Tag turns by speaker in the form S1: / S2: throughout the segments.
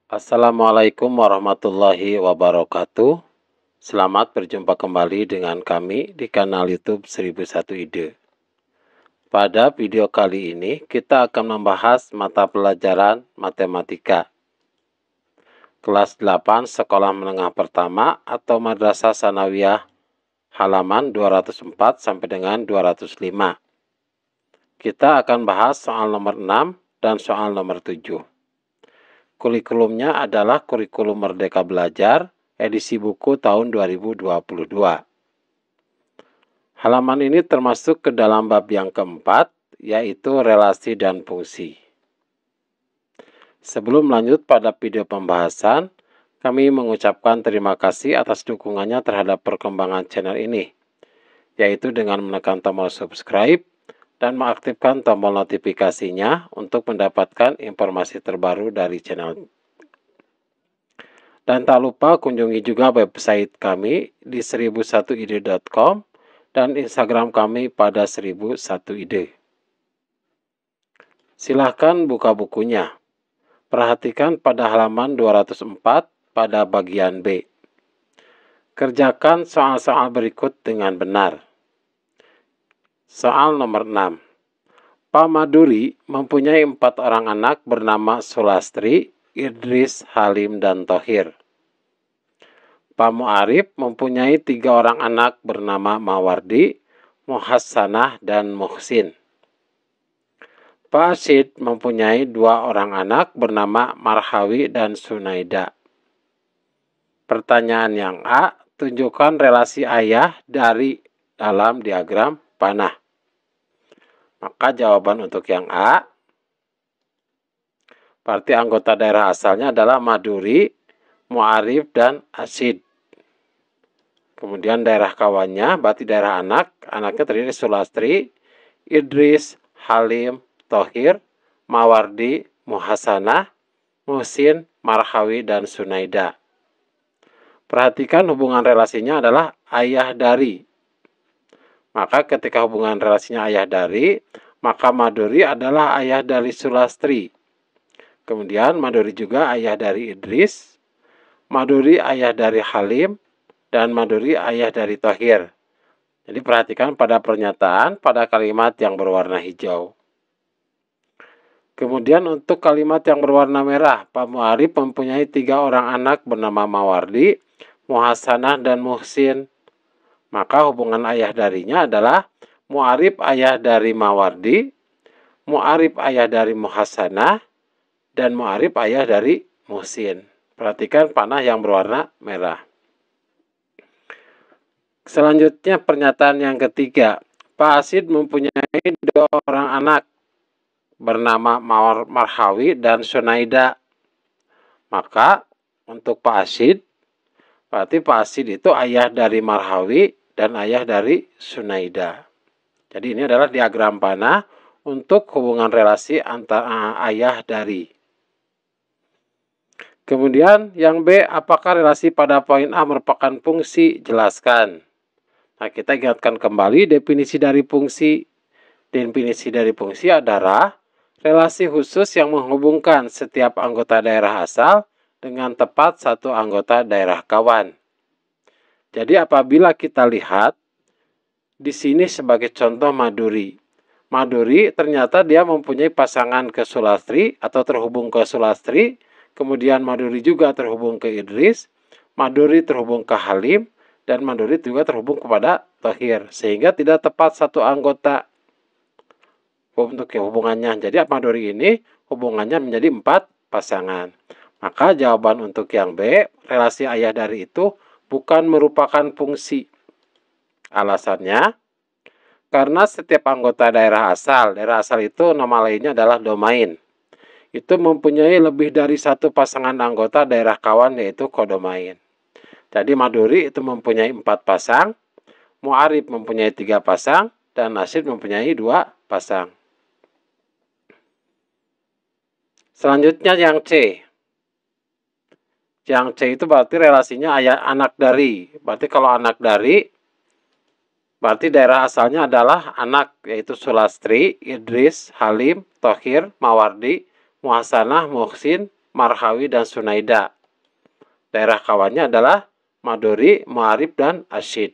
S1: Assalamualaikum warahmatullahi wabarakatuh. Selamat berjumpa kembali dengan kami di kanal YouTube 1001 Ide. Pada video kali ini kita akan membahas mata pelajaran matematika. Kelas 8 Sekolah Menengah Pertama atau Madrasah Sanawiyah halaman 204 sampai dengan 205. Kita akan bahas soal nomor 6 dan soal nomor 7. Kurikulumnya adalah kurikulum Merdeka Belajar, edisi buku tahun 2022. Halaman ini termasuk ke dalam bab yang keempat, yaitu relasi dan fungsi. Sebelum lanjut pada video pembahasan, kami mengucapkan terima kasih atas dukungannya terhadap perkembangan channel ini, yaitu dengan menekan tombol subscribe dan mengaktifkan tombol notifikasinya untuk mendapatkan informasi terbaru dari channel. Dan tak lupa kunjungi juga website kami di 1001ide.com dan Instagram kami pada 1001ide. Silahkan buka bukunya. Perhatikan pada halaman 204 pada bagian B. Kerjakan soal-soal berikut dengan benar. Soal nomor 6. Pak Maduri mempunyai 4 orang anak bernama Sulastri, Idris, Halim, dan Thohir. Pak Mu'arif mempunyai 3 orang anak bernama Mawardi, Muhassanah, dan Muhsin. Pak Asyid mempunyai 2 orang anak bernama Marhawi dan Sunaida. Pertanyaan yang A, tunjukkan relasi ayah dari dalam diagram panah. Maka jawaban untuk yang A, berarti anggota daerah asalnya adalah Maduri, Mu'arif, dan Asyid. Kemudian daerah kawannya, berarti daerah anaknya terdiri Sulastri, Idris, Halim, Thohir, Mawardi, Muhassanah, Muhsin, Marhawi, dan Sunaida. Perhatikan hubungan relasinya adalah ayah dari. Maka ketika hubungan relasinya ayah dari, maka Maduri adalah ayah dari Sulastri. Kemudian Maduri juga ayah dari Idris, Maduri ayah dari Halim, dan Maduri ayah dari Thohir. Jadi perhatikan pada pernyataan pada kalimat yang berwarna hijau. Kemudian untuk kalimat yang berwarna merah, Pak Mu'arif mempunyai 3 orang anak bernama Mawardi, Muhassanah, dan Muhsin. Maka hubungan ayah darinya adalah Mu'arif ayah dari Mawardi, Mu'arif ayah dari Muhassanah, dan Mu'arif ayah dari Muhsin. Perhatikan panah yang berwarna merah. Selanjutnya pernyataan yang ketiga. Pak Asyid mempunyai 2 orang anak bernama Marhawi dan Sunaida. Maka untuk Pak Asyid, berarti Pak Asyid itu ayah dari Marhawi dan ayah dari Sunaida. Jadi ini adalah diagram panah untuk hubungan relasi antara ayah dari. Kemudian yang B, apakah relasi pada poin A merupakan fungsi? Jelaskan. Nah, kita ingatkan kembali definisi dari fungsi. Definisi dari fungsi adalah relasi khusus yang menghubungkan setiap anggota daerah asal dengan tepat satu anggota daerah kawan. Jadi apabila kita lihat di sini sebagai contoh Maduri. Maduri ternyata dia mempunyai pasangan ke Sulastri atau terhubung ke Sulastri. Kemudian Maduri juga terhubung ke Idris. Maduri terhubung ke Halim. Dan Maduri juga terhubung kepada Thohir. Sehingga tidak tepat satu anggota untuk hubungannya. Jadi Maduri ini hubungannya menjadi 4 pasangan. Maka jawaban untuk yang B, relasi ayah dari itu bukan merupakan fungsi. Alasannya, karena setiap anggota daerah asal itu nama lainnya adalah domain. Itu mempunyai lebih dari 1 pasangan anggota daerah kawan yaitu kodomain. Jadi Maduri itu mempunyai 4 pasang, Mu'arif mempunyai 3 pasang, dan Asyid mempunyai 2 pasang. Selanjutnya yang C. Yang C itu berarti relasinya ayah anak dari. Berarti kalau anak dari, berarti daerah asalnya adalah anak, yaitu Sulastri, Idris, Halim, Thohir, Mawardi, Muhassanah, Muhsin, Marhawi, dan Sunaida. Daerah kawannya adalah Maduri, Mu'arib, dan Asyid.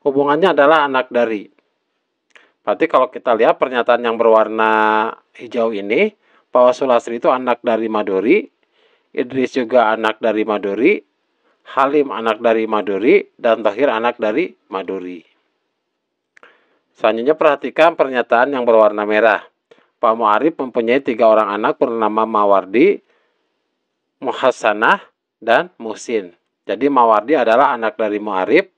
S1: Hubungannya adalah anak dari. Berarti kalau kita lihat pernyataan yang berwarna hijau ini, bahwa Sulastri itu anak dari Maduri, Idris juga anak dari Maduri, Halim anak dari Maduri, dan Thohir anak dari Maduri. Selanjutnya perhatikan pernyataan yang berwarna merah. Pak Mu'arib mempunyai 3 orang anak bernama Mawardi, Muhassanah, dan Muhsin. Jadi Mawardi adalah anak dari Mu'arib,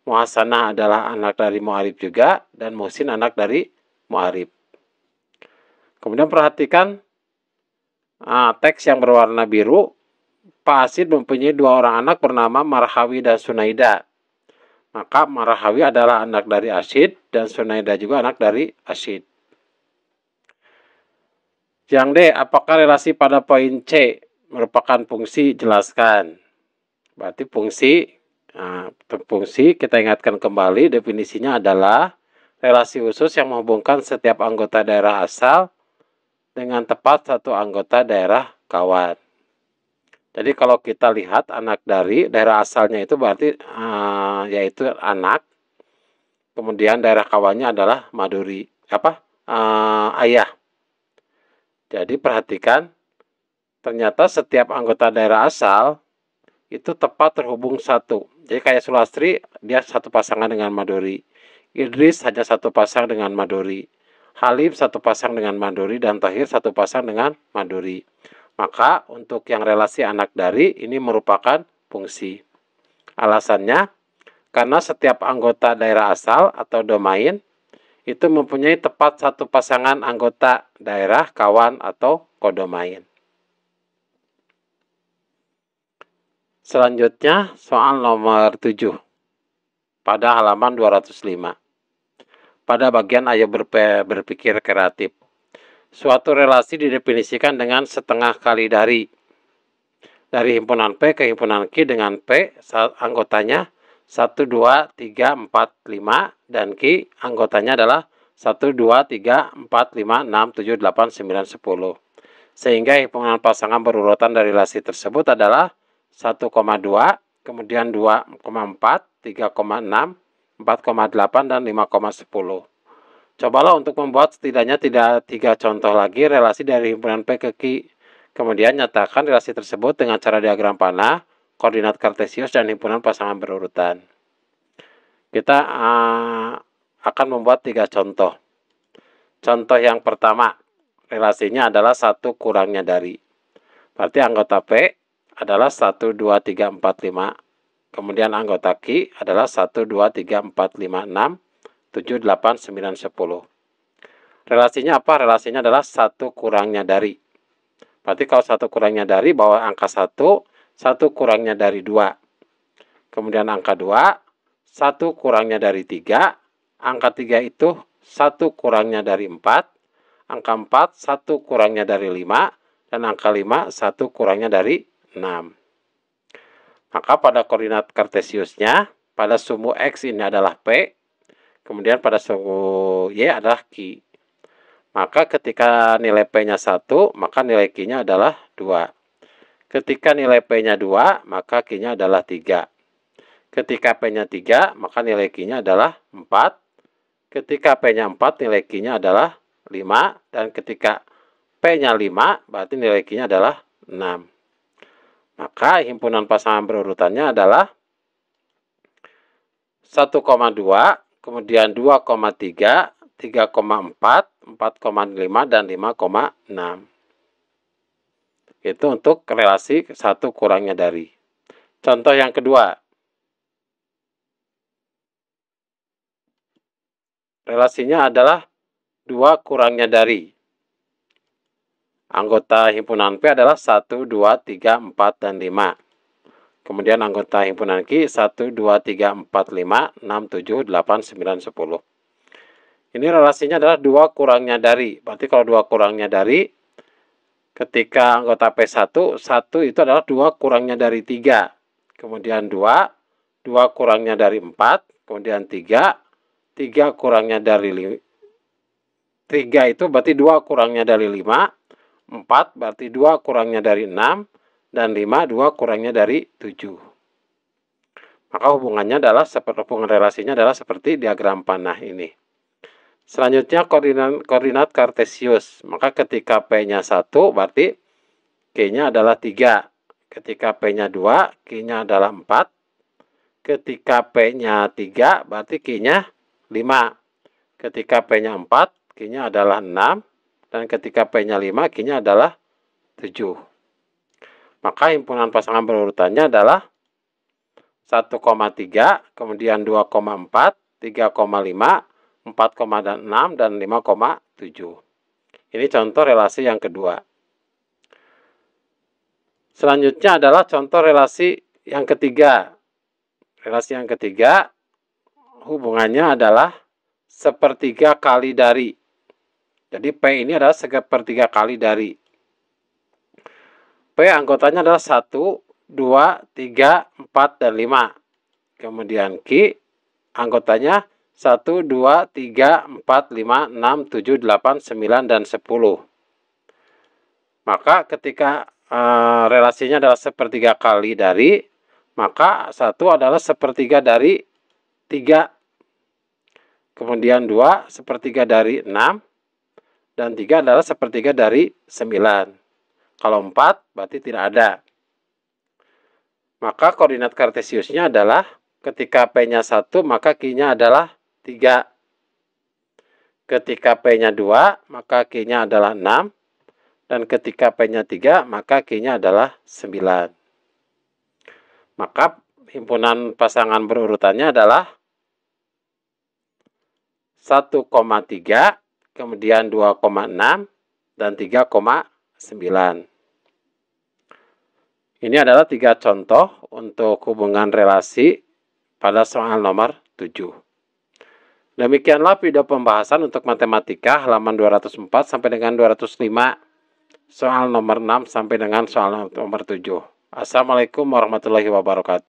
S1: Muhassanah adalah anak dari Mu'arib juga, dan Muhsin anak dari Mu'arib. Kemudian perhatikan teks yang berwarna biru. Pak Asid mempunyai 2 orang anak bernama Marhawi dan Sunaida. Maka Marhawi adalah anak dari Asid, dan Sunaida juga anak dari Asid. Yang D, apakah relasi pada poin C merupakan fungsi? Jelaskan. Berarti fungsi kita ingatkan kembali, definisinya adalah relasi khusus yang menghubungkan setiap anggota daerah asal dengan tepat satu anggota daerah kawan. Jadi kalau kita lihat anak dari daerah asalnya itu berarti yaitu anak, kemudian daerah kawannya adalah Maduri, ayah. Jadi perhatikan, ternyata setiap anggota daerah asal itu tepat terhubung satu. Jadi kayak Sulastri, dia satu pasangan dengan Maduri. Idris hanya satu pasang dengan Maduri. Halim satu pasang dengan Maduri, dan Thohir satu pasang dengan Maduri. Maka untuk yang relasi anak dari ini merupakan fungsi. Alasannya, karena setiap anggota daerah asal atau domain itu mempunyai tepat satu pasangan anggota daerah kawan atau kodomain. Selanjutnya soal nomor 7 pada halaman 205. Pada bagian ayo berpikir kreatif. Suatu relasi didefinisikan dengan setengah kali dari himpunan P ke himpunan Q dengan P anggotanya 1, 2, 3, 4, 5 dan Q anggotanya adalah 1, 2, 3, 4, 5, 6, 7, 8, 9, 10. Sehingga himpunan pasangan berurutan dari relasi tersebut adalah 1,2, kemudian 2,4, 3,6, 4,8, dan 5,10. Cobalah untuk membuat setidaknya 3 contoh lagi relasi dari himpunan P ke Q. Kemudian nyatakan relasi tersebut dengan cara diagram panah, koordinat kartesius, dan himpunan pasangan berurutan. Kita akan membuat 3 contoh. Contoh yang pertama, relasinya adalah 1 kurangnya dari. Berarti anggota P adalah 1, 2, 3, 4, 5. Kemudian anggota Q adalah 1, 2, 3, 4, 5, 6, 7, 8, 9, 10. Relasinya apa? Relasinya adalah 1 kurangnya dari. Berarti kalau 1 kurangnya dari, bawa angka 1, 1 kurangnya dari 2. Kemudian angka 2, 1 kurangnya dari 3. Angka 3 itu 1 kurangnya dari 4. Angka 4, 1 kurangnya dari 5. Dan angka 5, 1 kurangnya dari 6. Maka pada koordinat kartesiusnya, pada sumu X ini adalah P, kemudian pada sumu Y adalah Q. Maka ketika nilai P-nya 1, maka nilai Q-nya adalah 2. Ketika nilai P-nya 2, maka Q-nya adalah 3. Ketika P-nya 3, maka nilai Q-nya adalah 4. Ketika P-nya 4, nilai Q-nya adalah 5. Dan ketika P-nya 5, berarti nilai Q-nya adalah 6. Maka himpunan pasangan berurutannya adalah 1,2, kemudian 2,3, 3,4, 4,5, dan 5,6. Itu untuk relasi 1 kurangnya dari. Contoh yang kedua. Relasinya adalah 2 kurangnya dari. Anggota himpunan P adalah 1, 2, 3, 4, dan 5. Kemudian anggota himpunan Q 1, 2, 3, 4, 5, 6, 7, 8, 9, 10. Ini relasinya adalah 2 kurangnya dari. Berarti kalau 2 kurangnya dari, ketika anggota P1, 1 itu adalah 2 kurangnya dari 3. Kemudian 2, 2 kurangnya dari 4. Kemudian 3, 3 kurangnya dari 3 itu berarti 2 kurangnya dari 5. 4 berarti 2 kurangnya dari 6, dan 5 2 kurangnya dari 7. Maka hubungan relasinya adalah seperti diagram panah ini. Selanjutnya koordinat kartesius. Maka ketika P-nya 1 berarti Q-nya adalah 3. Ketika P-nya 2, Q-nya adalah 4. Ketika P-nya 3 berarti Q-nya 5. Ketika P-nya 4, Q-nya adalah 6. Dan ketika P-nya 5, Q-nya adalah 7. Maka himpunan pasangan berurutannya adalah 1,3, kemudian 2,4, 3,5, 4,6, dan 5,7. Ini contoh relasi yang kedua. Selanjutnya adalah contoh relasi yang ketiga. Relasi yang ketiga, hubungannya adalah sepertiga kali dari. Jadi P ini adalah sepertiga kali dari. P anggotanya adalah 1, 2, 3, 4, dan 5. Kemudian Q anggotanya 1, 2, 3, 4, 5, 6, 7, 8, 9, dan 10. Maka ketika relasinya adalah sepertiga kali dari, maka 1 adalah sepertiga dari 3. Kemudian 2 sepertiga dari 6. Dan 3 adalah sepertiga dari 9. Kalau 4 berarti tidak ada. Maka koordinat kartesiusnya adalah ketika P-nya 1 maka Q-nya adalah 3. Ketika P-nya 2 maka Q-nya adalah 6. Dan ketika P-nya 3 maka Q-nya adalah 9. Maka himpunan pasangan berurutannya adalah 1,3, kemudian 2,6, dan 3,9. Ini adalah 3 contoh untuk hubungan relasi pada soal nomor 7. Demikianlah video pembahasan untuk matematika halaman 204 sampai dengan 205. Soal nomor 6 sampai dengan soal nomor 7. Assalamualaikum warahmatullahi wabarakatuh.